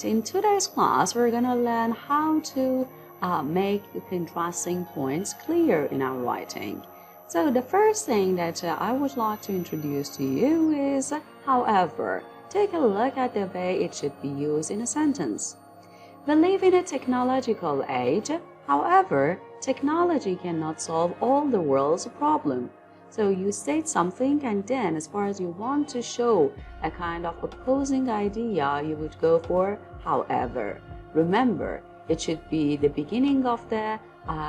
Alright, in today's class, we're gonna learn how to make contrasting points clear in our writing. So the first thing that I would like to introduce to you is however. Take a look at the way it should be used in a sentence. We live in a technological age. However, technology cannot solve all the world's problems. So you state something, and then as far as you want to show a kind of opposing idea, you would go for however. Remember, it should be the beginning of the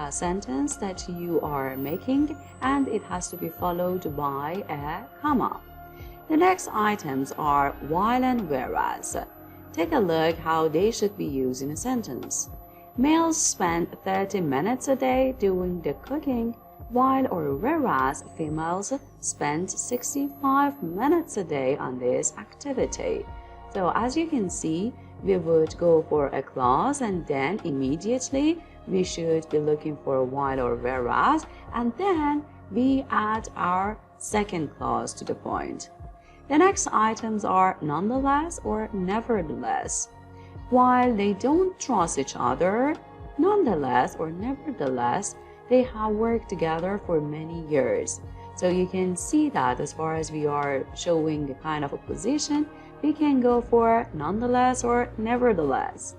sentence that you are making, and it has to be followed by a comma. The next items are while and whereas. Take a look how they should be used in a sentence. Males spend 30 minutes a day doing the cooking, while or whereas females spend 65 minutes a day on this activity. So as you can see, we would go for a clause, and then immediately we should be looking for while or whereas, and then we add our second clause to the point. The next items are nonetheless or nevertheless. While they don't trust each other, nonetheless or nevertheless, they have worked together for many years. So you can see that as far as we are showing the kind of opposition, we can go for nonetheless or nevertheless.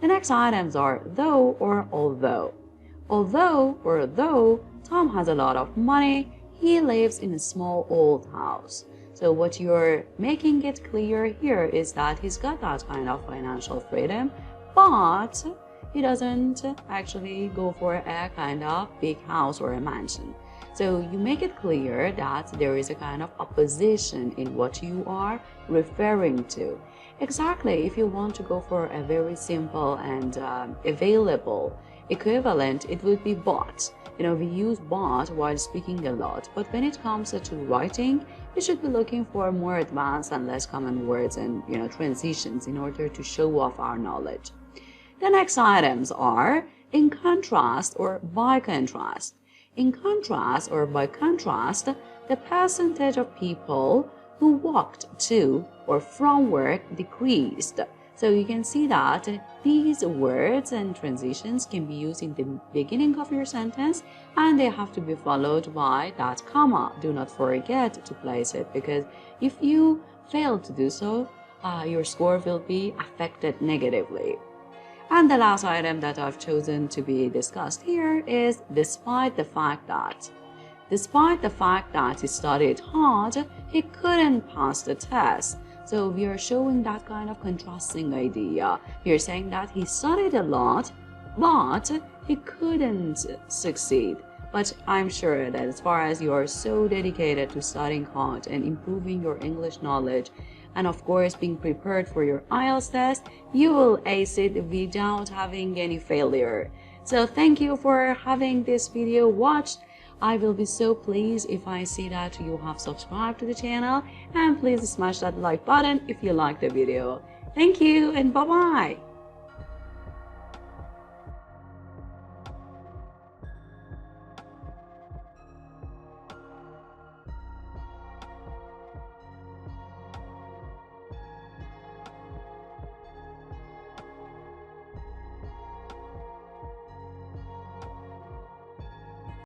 The next items are though or although. Although or though Tom has a lot of money, he lives in a small old house. So what you're making it clear here is that he's got that kind of financial freedom, but he doesn't actually go for a kind of big house or a mansion. So you make it clear that there is a kind of opposition in what you are referring to. Exactly, if you want to go for a very simple and available equivalent, it would be but. We use but while speaking a lot, but when it comes to writing, you should be looking for more advanced and less common words and transitions in order to show off our knowledge. The next items are in contrast or by contrast. In contrast or by contrast, the percentage of people who walked to or from work decreased. So you can see that these words and transitions can be used in the beginning of your sentence, and they have to be followed by that comma. Do not forget to place it, because if you fail to do so, your score will be affected negatively. And the last item that I've chosen to be discussed here is despite the fact that. Despite the fact that he studied hard, he couldn't pass the test. So we are showing that kind of contrasting idea. You're saying that he studied a lot, but he couldn't succeed. But I'm sure that as far as you are so dedicated to studying hard and improving your English knowledge, and of course being prepared for your IELTS test, you will ace it without having any failure. So thank you for having this video watched. I will be so pleased if I see that you have subscribed to the channel, and please smash that like button if you like the video. Thank you and bye-bye.